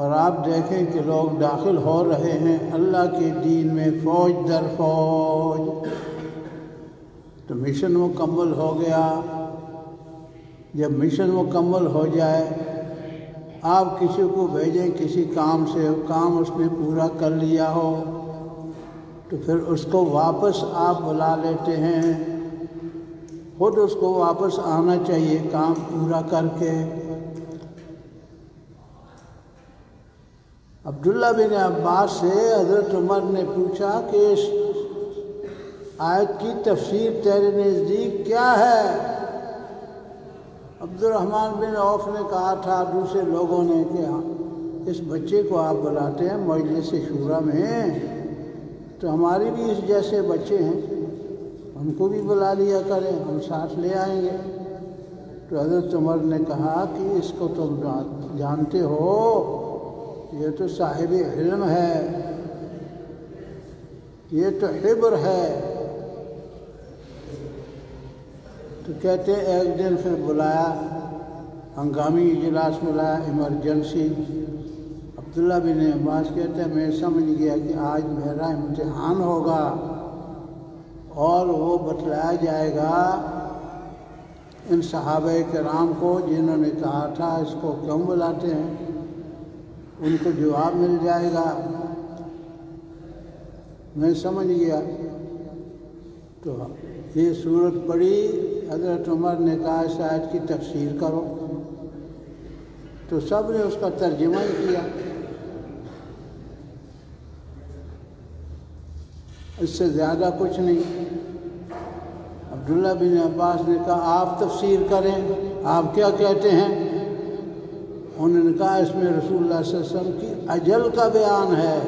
اور آپ دیکھیں کہ لوگ داخل ہو رہے ہیں اللہ کے دین میں فوج در فوج۔ تو مشن مکمل ہو گیا۔ جب مشن مکمل ہو جائے، آپ کسی کو بھیجیں کسی کام سے، کام اس نے پورا کر لیا ہو تو پھر اس کو واپس آپ بلا لیتے ہیں، خود اس کو واپس آنا چاہیے کام پورا کر کے۔ عبداللہ بن عباس سے حضرت عمر نے پوچھا کہ اس آیت کی تفسیر تیرے نزدیک کیا ہے؟ عبد الرحمن بن عوف نے کہا تھا دوسرے لوگوں نے کہ اس بچے کو آپ بلاتے ہیں مجلس شورا میں، تو ہمارے بھی اس جیسے بچے ہیں، ہم کو بھی بلا لیا کریں، ہم ساتھ لے آئیں گے۔ تو حضرت عمر نے کہا کہ اس کو تم جانتے ہو، یہ تو صاحب علم ہے، یہ تو حبر ہے۔ تو کہتے ایک دن پھر بلایا، ہنگامی اجلاس بلایا، ایمرجنسی۔ عبداللہ بن عباس کہتے ہیں میں سمجھ گیا کہ آج میرا امتحان ہوگا اور وہ بتلایا جائے گا ان صحابہ کرام کو جنہوں نے کہا تھا اس کو کیوں بلاتے ہیں، ان کو جواب مل جائے گا۔ میں سمجھ گیا تو یہ صورت پڑھی، حضرت عمر نے کہا اس آیت کی تفسیر کرو، تو سب نے اس کا ترجمہ ہی کیا۔ اس سے زیادہ کچھ نہیں۔ عبداللہ بن عباس نے کہا آپ تفسیر کریں، آپ کیا کہتے ہیں؟ انہوں نے کہا اس میں رسول اللہ صلی اللہ علیہ وسلم کی اجل کا بیان ہے۔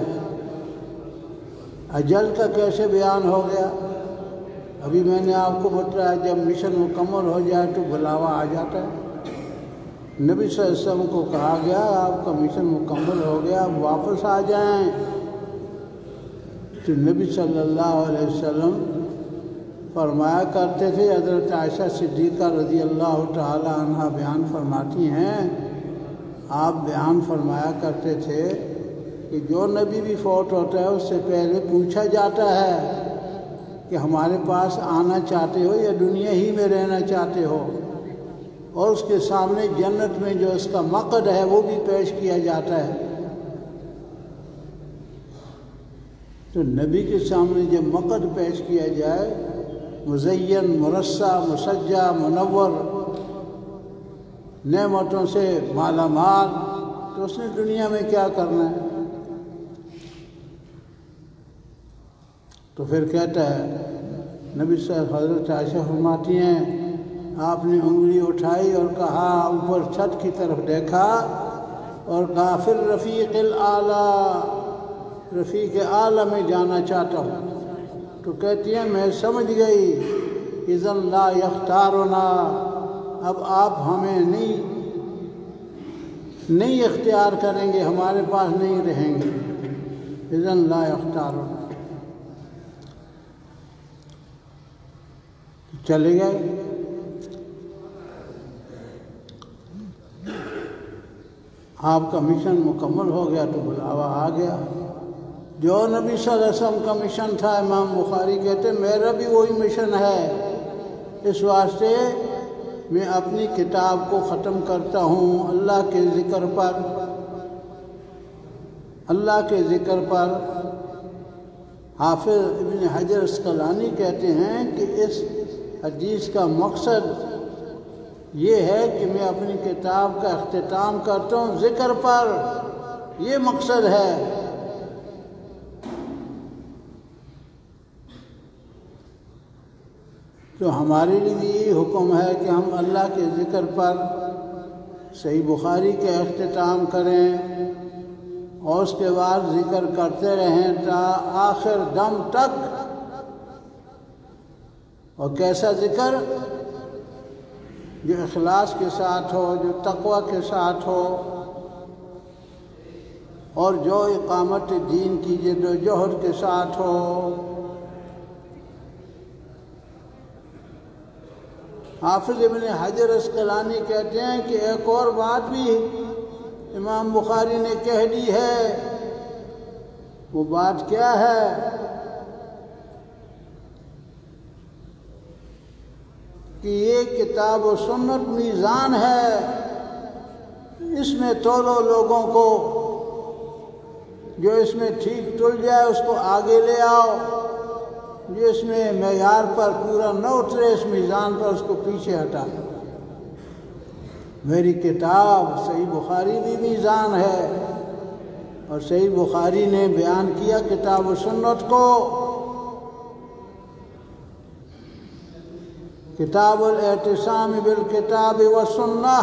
اجل کا کیسے بیان ہو گیا؟ ابھی میں نے آپ کو بتایا جب مشن مکمل ہو جائے تو بلاوا آ جاتا ہے۔ نبی صلی اللہ علیہ وسلم کو کہا گیا آپ کا مشن مکمل ہو گیا، آپ واپس آ جائیں۔ تو نبی صلی اللہ علیہ وسلم فرمایا کرتے تھے، حضرت عائشہ صدیقہ رضی اللہ تعالی عنہ بیان فرماتی ہیں، آپ بیان فرمایا کرتے تھے کہ جو نبی بھی فوت ہوتا ہے اس سے پہلے پوچھا جاتا ہے کہ ہمارے پاس آنا چاہتے ہو یا دنیا ہی میں رہنا چاہتے ہو، اور اس کے سامنے جنت میں جو اس کا مقعد ہے وہ بھی پیش کیا جاتا ہے۔ تو نبی کے سامنے جب مقعد پیش کیا جائے، مزین، مرصع، مسجع، منور، نعمتوں سے مالا مال، تو اس نے دنیا میں کیا کرنا ہے؟ تو پھر کہتا ہے نبی صاحب، حضرت عائشہ فرماتی ہیں آپ نے انگلی اٹھائی اور کہا، اوپر چھت کی طرف دیکھا اور کہا پھر رفیق الاعلیٰ، رفیق اعلیٰ میں جانا چاہتا ہوں۔ تو کہتی ہیں میں سمجھ گئی، اذن لا یختارنا، اب آپ ہمیں نہیں اختیار کریں گے، ہمارے پاس نہیں رہیں گے، اذن لا یختارنا۔ چلے گئے۔ آپ کا مشن مکمل ہو گیا تو بلاوا آ گیا۔ جو نبی صلی اللہ علیہ وسلم کا مشن تھا، امام بخاری کہتے ہیں میرا بھی وہی مشن ہے، اس واسطے میں اپنی کتاب کو ختم کرتا ہوں اللہ کے ذکر پر، اللہ کے ذکر پر۔ حافظ ابن حجر اسقلانی کہتے ہیں کہ اس حدیث کا مقصد یہ ہے کہ میں اپنی کتاب کا اختتام کرتا ہوں ذکر پر، یہ مقصد ہے۔ تو ہمارے لیے بھی یہ حکم ہے کہ ہم اللہ کے ذکر پر صحیح بخاری کے اختتام کریں اور اس کے بعد ذکر کرتے رہیں تا آخر دم تک۔ اور کیسا ذکر؟ جو اخلاص کے ساتھ ہو، جو تقوی کے ساتھ ہو، اور جو اقامت دین کی جد و جہد کے ساتھ ہو۔ حافظ ابن حجر اسقلانی کہتے ہیں کہ ایک اور بات بھی امام بخاری نے کہہ دی ہے، وہ بات کیا ہے؟ کہ یہ کتاب و سنت میزان ہے، اس میں تولو لوگوں کو، جو اس میں ٹھیک تل جائے اس کو آگے لے آؤ، جو اس میں معیار پر پورا نہ اترے اس میزان پر اس کو پیچھے ہٹا۔ میری کتاب صحیح بخاری بھی میزان ہے، اور صحیح بخاری نے بیان کیا کتاب و سنت کو۔ کتاب الاعتصام بالکتاب والسنہ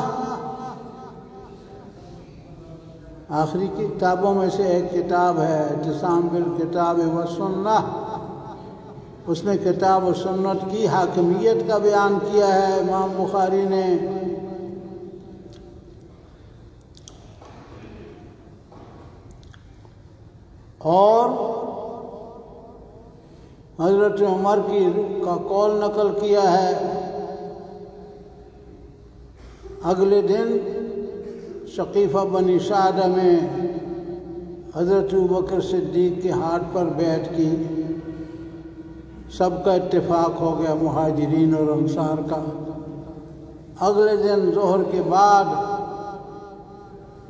آخری کتابوں میں سے ایک کتاب ہے، اعتصام بالکتاب والسنہ۔ اس میں کتاب و سنت کی حاکمیت کا بیان کیا ہے امام بخاری نے۔ اور حضرت عمر کا قول نقل کیا ہے، اگلے دن ثقیفہ بنی سعدہ میں حضرت ابوبکر صدیق کے ہاتھ پر بیعت کی، سب کا اتفاق ہو گیا مہاجرین اور انصار کا۔ اگلے دن ظہر کے بعد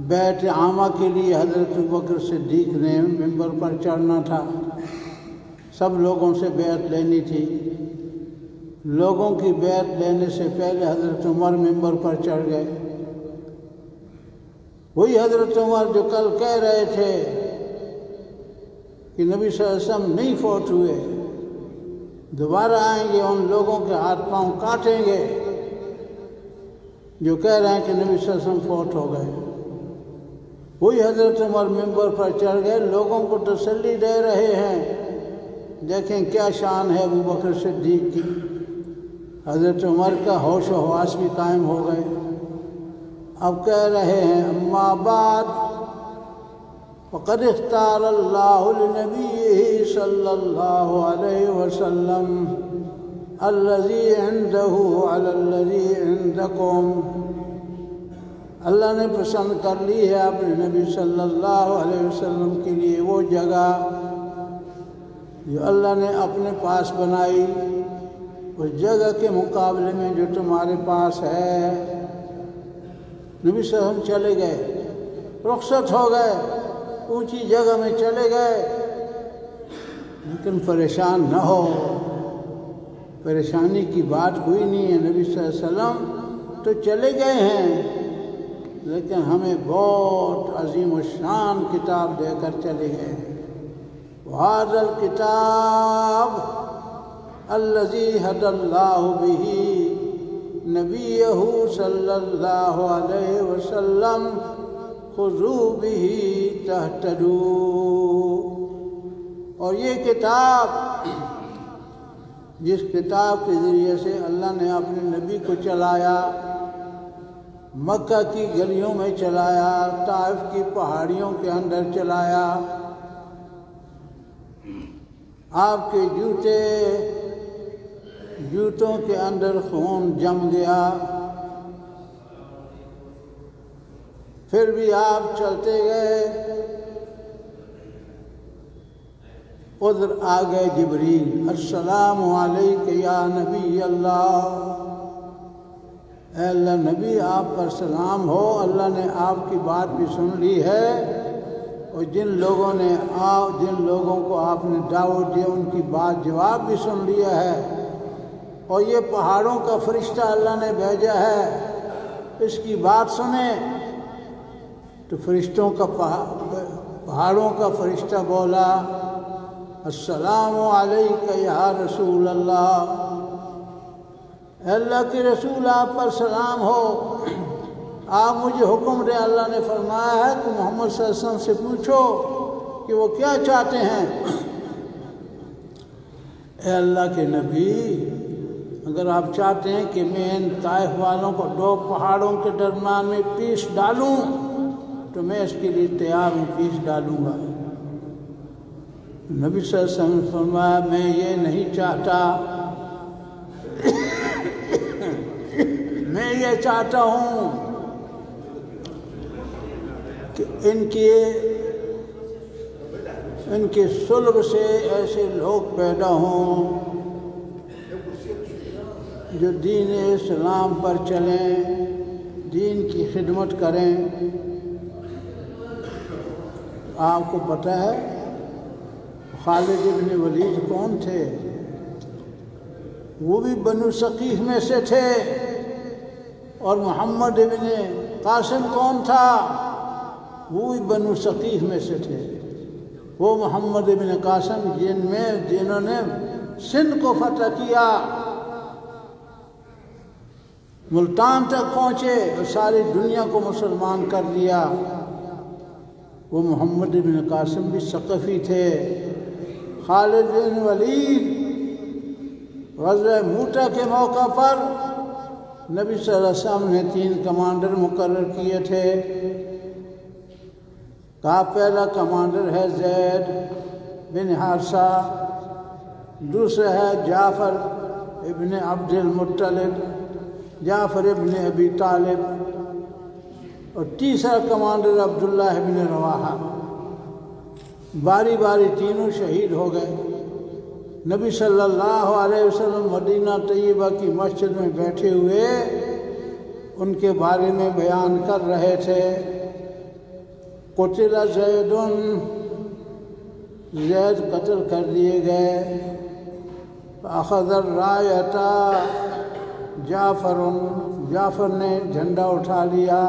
بیعت عامہ کے لیے حضرت ابوبکر صدیق نے ممبر پر چڑھنا تھا، سب لوگوں سے بیعت لینی تھی۔ لوگوں کی بیعت لینے سے پہلے حضرت عمر ممبر پر چڑھ گئے۔ وہی حضرت عمر جو کل کہہ رہے تھے کہ نبی صلی اللہ علیہ وسلم نہیں فوت ہوئے، دوبارہ آئیں گے ان لوگوں کے ہاتھ پاؤں کاٹیں گے جو کہہ رہے ہیں کہ نبی صلی اللہ علیہ وسلم فوت ہو گئے۔ وہی حضرت عمر ممبر پر چڑھ گئے، لوگوں کو تسلی دے رہے ہیں، دیکھیں کیا شان ہے ابوبکر صدیق کی۔ حضرت عمر کا ہوش و حواس بھی قائم ہو گئے۔ اب کہہ رہے ہیں اما بعد فقد اختار اللہ لنبیہ صلی اللہ علیہ وسلم الذی عندہ علی الذی عندکم۔ اللہ نے پسند کر لی ہے اپنے نبی صلی اللہ علیہ وسلم کے لیے وہ جگہ جو اللہ نے اپنے پاس بنائی، اس جگہ کے مقابلے میں جو تمہارے پاس ہے۔ نبی صلی اللہ علیہ وسلم چلے گئے، رخصت ہو گئے، اونچی جگہ میں چلے گئے، لیکن پریشان نہ ہو، پریشانی کی بات کوئی نہیں ہے۔ نبی صلی اللہ علیہ وسلم تو چلے گئے ہیں، لیکن ہمیں بہت عظیم الشان کتاب دے کر چلے گئے۔ وَهَذَا الْكِتَابُ الَّذِي هَدَى اللَّهُ بِهِ نَبِيَّهُ صلی اللہ علیہ وسلم خُذُوا بِهِ تَهْتَدُوا۔ اور یہ کتاب، جس کتاب کے ذریعے سے اللہ نے اپنے نبی کو چلایا، مکہ کی گلیوں میں چلایا، طائف کی پہاڑیوں کے اندر چلایا، آپ کے جوتوں کے اندر خون جم گیا، پھر بھی آپ چلتے گئے۔ ادھر آ گئے جبریل، السلام علیک یا نبی اللہ، اے اللہ نبی آپ پر سلام ہو، اللہ نے آپ کی بات بھی سن لی ہے، اور جن لوگوں کو آپ نے دعوت دی ان کی بات جواب بھی سن لیا ہے، اور یہ پہاڑوں کا فرشتہ اللہ نے بھیجا ہے، اس کی بات سنیں۔ تو فرشتوں کا پہاڑوں کا فرشتہ بولا، السلام علیک یا رسول اللہ، اے اللہ کے رسول آپ پر سلام ہو، آپ مجھے حکم دے، اللہ نے فرمایا ہے کہ محمد صلی اللہ علیہ وسلم سے پوچھو کہ وہ کیا چاہتے ہیں۔ اے اللہ کے نبی، اگر آپ چاہتے ہیں کہ میں ان طائف والوں کو دو پہاڑوں کے درمیان میں پیس ڈالوں تو میں اس کے لیے تیار ہوں، پیس ڈالوں گا۔ نبی صلی اللہ علیہ وسلم نے فرمایا میں یہ نہیں چاہتا، میں یہ چاہتا ہوں ان کے صلب سے ایسے لوگ پیدا ہوں جو دین اسلام پر چلیں، دین کی خدمت کریں۔ آپ کو پتہ ہے خالد ابن ولید کون تھے؟ وہ بھی بنو ثقیف میں سے تھے۔ اور محمد ابن قاسم کون تھا؟ وہ بھی بنو ثقیف میں سے تھے۔ وہ محمد ابن قاسم جنہوں نے سندھ کو فتح کیا، ملتان تک پہنچے اور ساری دنیا کو مسلمان کر دیا۔ وہ محمد ابن قاسم بھی ثقفی تھے۔ خالد بن ولید غزوہ موٹا کے موقع پر نبی صلی اللہ علیہ وسلم نے 3 کمانڈر مقرر کیے تھے۔ کہا پہلا کمانڈر ہے زید بن حارثہ، دوسرا ہے جعفر ابن عبد المطلب، جعفر ابن ابی طالب، اور تیسرا کمانڈر عبداللہ ابن رواحہ۔ باری باری تینوں شہید ہو گئے۔ نبی صلی اللہ علیہ وسلم مدینہ طیبہ کی مسجد میں بیٹھے ہوئے ان کے بارے میں بیان کر رہے تھے۔ قتل زید، زید قتل کر دیے گئے۔ اخذ الرایۃ جعفر نے جھنڈا اٹھا لیا۔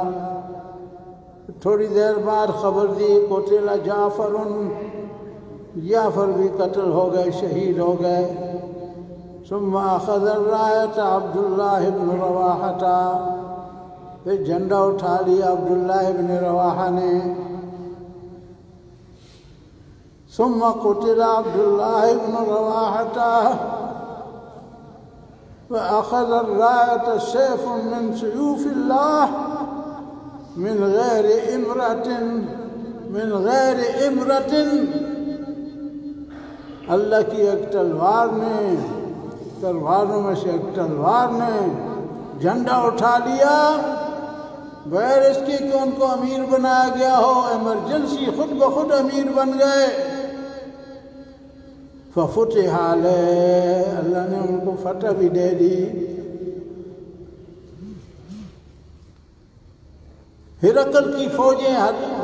تھوڑی دیر بعد خبر دی قتل جعفر، جعفر بھی قتل ہو گئے، شہید ہو گئے۔ ثم اخذ الرایۃ عبداللہ بن رواحہ، پھر جھنڈا اٹھا لیا عبداللہ بن رواحہ نے۔ ثم قتل عبداللہ بن رواحہ فأخذ الرایۃ سیف من سیوف اللہ من غیر امرۃ، اللہ کی ایک تلوار نے، تلواروں میں سے ایک تلوار نے جھنڈا اٹھا لیا بغیر اس کے کہ ان کو امیر بنایا گیا ہو، ایمرجنسی خود بخود امیر بن گئے۔ ففتح علیہ، اللہ نے ان کو فتح بھی دے دی۔ ہرقل کی فوجیں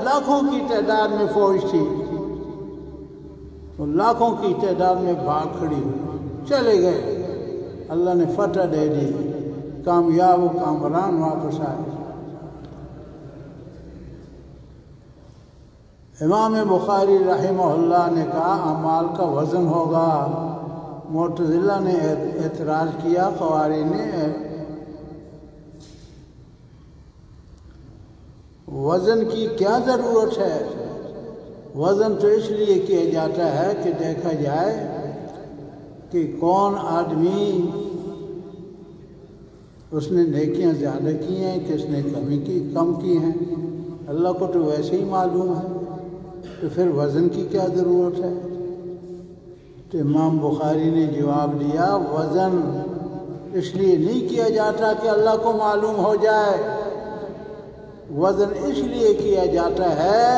لاکھوں کی تعداد میں فوج تھی، وہ لاکھوں کی تعداد میں بھاگ کھڑی ہوئی، چلے گئے۔ اللہ نے فتح دے دی، کامیاب و کامران واپس آئے۔ امام بخاری رحمہ اللہ نے کہا اعمال کا وزن ہوگا۔ معتزلہ نے اعتراض کیا، خوارج نے، وزن کی کیا ضرورت ہے؟ وزن تو اس لیے کیا جاتا ہے کہ دیکھا جائے کہ کون آدمی اس نے نیکیاں زیادہ کی ہیں، کس نے کم کی ہیں۔ اللہ کو تو ویسے ہی معلوم ہے، تو پھر وزن کی کیا ضرورت ہے؟ تو امام بخاری نے جواب دیا وزن اس لیے نہیں کیا جاتا کہ اللہ کو معلوم ہو جائے، وزن اس لیے کیا جاتا ہے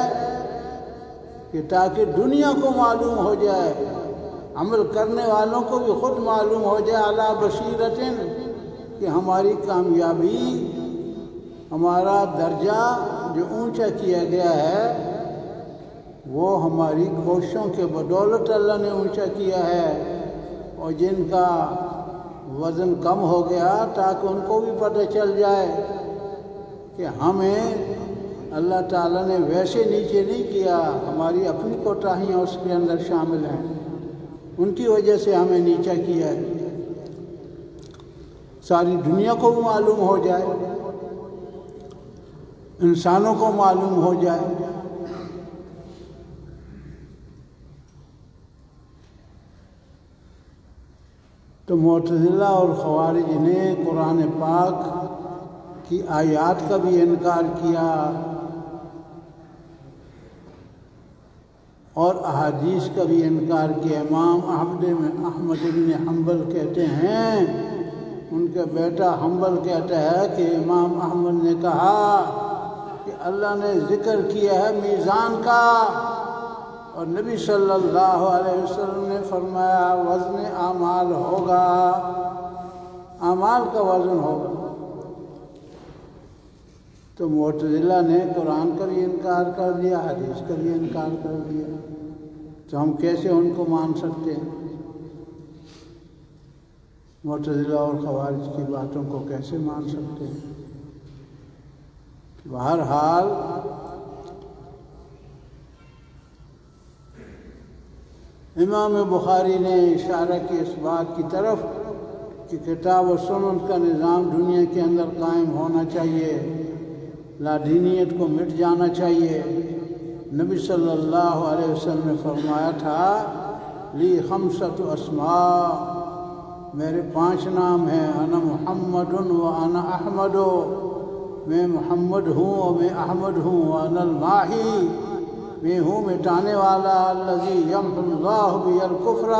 کہ تاکہ دنیا کو معلوم ہو جائے، عمل کرنے والوں کو بھی خود معلوم ہو جائے اعلیٰ بصیرت، کہ ہماری کامیابی، ہمارا درجہ جو اونچا کیا گیا ہے وہ ہماری کوششوں کے بدولت اللہ نے اونچا کیا ہے، اور جن کا وزن کم ہو گیا تاکہ ان کو بھی پتہ چل جائے کہ ہمیں اللہ تعالیٰ نے ویسے نیچے نہیں کیا، ہماری اپنی کوتاہیاں اس کے اندر شامل ہیں، ان کی وجہ سے ہمیں نیچا کیا ہے۔ ساری دنیا کو بھی معلوم ہو جائے، انسانوں کو معلوم ہو جائے۔ تو معتزلہ اور خوارج نے قرآن پاک کی آیات کا بھی انکار کیا اور احادیث کا بھی انکار کیا۔ امام احمد بن حنبل کہتے ہیں، ان کا بیٹا حنبل کہتا ہے کہ امام احمد نے کہا کہ اللہ نے ذکر کیا ہے میزان کا، اور نبی صلی اللہ علیہ وسلم نے فرمایا وزن اعمال ہوگا، اعمال کا وزن ہوگا۔ تو معتزلہ نے قرآن کا بھی انکار کر دیا، حدیث کا بھی انکار کر دیا، تو ہم کیسے ان کو مان سکتے ہیں؟ معتزلہ اور خوارج کی باتوں کو کیسے مان سکتے ہیں؟ بہرحال امام بخاری نے اشارہ کیا اس بات کی طرف کہ کتاب و سنت کا نظام دنیا کے اندر قائم ہونا چاہیے، لادینیت کو مٹ جانا چاہیے۔ نبی صلی اللہ علیہ وسلم نے فرمایا تھا لی خمسۃ اسماء، میرے 5 نام ہیں، انا محمد و انا احمد، میں محمد ہوں اور میں احمد ہوں، وانا الماحی، میں ہوں مٹانے والا، الذی یمحو اللہ بی الکفر،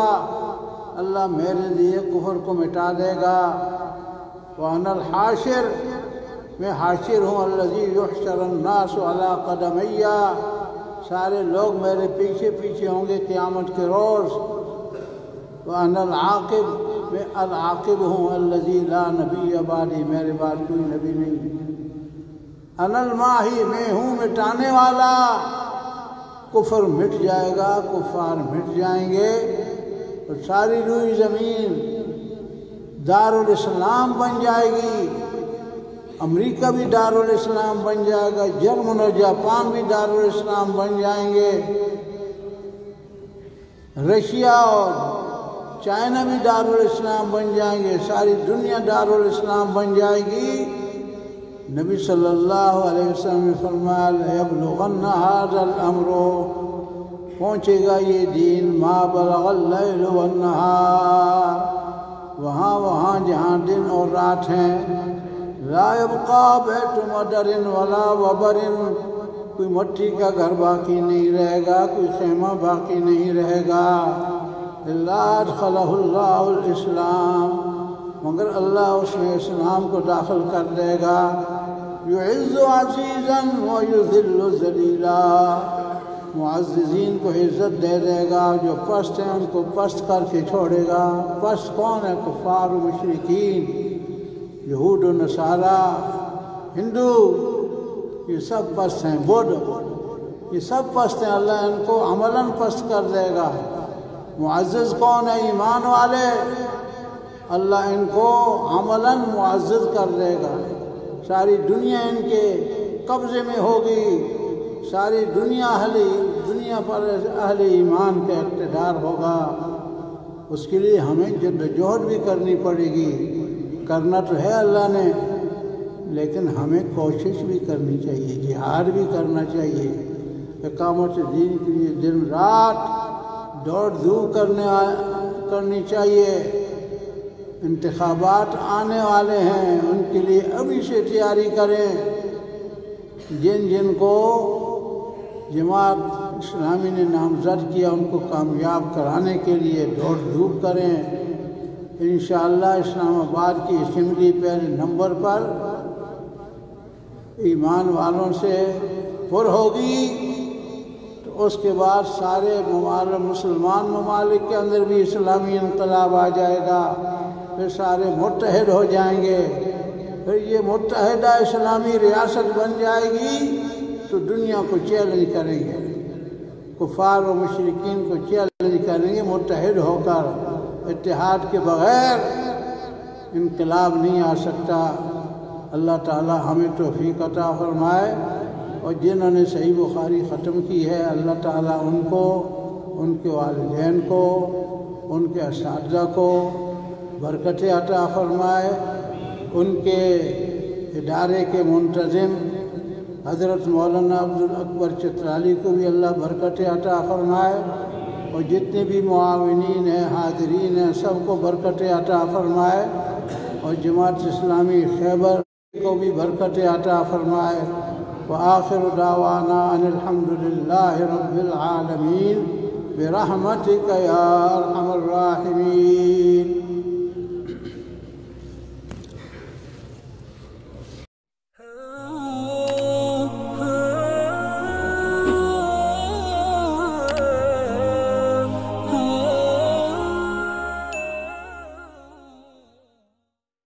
اللہ میرے لیے کفر کو مٹا دے گا، وانا الحاشر، میں حاشر ہوں، الذی یحشر الناس علی قدمی، سارے لوگ میرے پیچھے پیچھے ہوں گے قیامت کے روز، وانا العاقب، میں العاقب ہوں، الذی لا نبی بعدی، میرے بعد کوئی نبی نہیں، انا الماحی، میں ہوں مٹانے والا، کفر مٹ جائے گا، کفار مٹ جائیں گے، اور ساری روئی زمین دارالاسلام بن جائے گی، امریکہ بھی دارالاسلام بن جائے گا، جرمن اور جاپان بھی دارالاسلام بن جائیں گے، رشیا اور چائنا بھی دارالاسلام بن جائیں گے، ساری دنیا دارالاسلام بن جائے گی۔ نبی صلی اللہ علیہ وسلم نے فرمایا لَيَبْلُغَنَّ هَذَا الْأَمْرُ، پہنچے گا یہ دین ما بلغ اللیل والنہار، وہاں جہاں دن اور رات ہیں، لا يبقى بیت مدر ولا وبر، کوئی مٹی کا گھر باقی نہیں رہے گا، کوئی خیمہ باقی نہیں رہے گا، الا ادخلہ اللہ الاسلام، مگر اللہ اس میں اسلام کو داخل کر دے گا، یعز عزیزا ویذل ذلیلا، معززین کو عزت دے دے گا، جو پست ہیں ان کو پست کر کے چھوڑے گا۔ پست کون ہے؟ کفار و مشرکین، یہود و نصارہ، ہندو، یہ سب پست ہیں، بدھ، یہ سب پست ہیں، اللہ ان کو عملاً پست کر دے گا۔ معزز کون ہے؟ ایمان والے، اللہ ان کو عملاً معزز کر دے گا، ساری دنیا ان کے قبضے میں ہوگی، ساری دنیا پر اہل ایمان کا اقتدار ہوگا۔ اس کے لیے ہمیں جدوجہد بھی کرنی پڑے گی، کرنا تو ہے اللہ نے، لیکن ہمیں کوشش بھی کرنی چاہیے، جہاد بھی کرنا چاہیے، اقامت دین کے لیے دن رات دوڑ دھوپ کرنی چاہیے۔ انتخابات آنے والے ہیں، ان کے لیے ابھی سے تیاری کریں، جن کو جماعت اسلامی نے نامزد کیا ان کو کامیاب کرانے کے لیے دوڑ دھوپ کریں۔ انشاءاللہ اسلام آباد کی اسمبلی پہلے نمبر پر ایمان والوں سے پر ہوگی، تو اس کے بعد سارے مسلمان ممالک کے اندر بھی اسلامی انقلاب آ جائے گا، پھر سارے متحد ہو جائیں گے، پھر یہ متحدہ اسلامی ریاست بن جائے گی، تو دنیا کو چیلنج کریں گے، کفار و مشرکین کو چیلنج کریں گے، متحد ہو کر، اتحاد کے بغیر انقلاب نہیں آ سکتا۔ اللہ تعالی ہمیں توفیق عطا فرمائے، اور جنہوں نے صحیح بخاری ختم کی ہے اللہ تعالی ان کو، ان کے والدین کو، ان کے اساتذہ کو برکت عطا فرمائے، ان کے ادارے کے منتظم حضرت مولانا عبدالاکبر چترالی کو بھی اللہ برکت عطا فرمائے، اور جتنے بھی معاونین ہیں، حاضرین ہیں، سب کو برکت عطا فرمائے، اور جماعت اسلامی خیبر کو بھی برکت عطا فرمائے۔ وآخر دعوانا ان الحمد للہ رب العالمین برحمتک یا ارحم الراحمین۔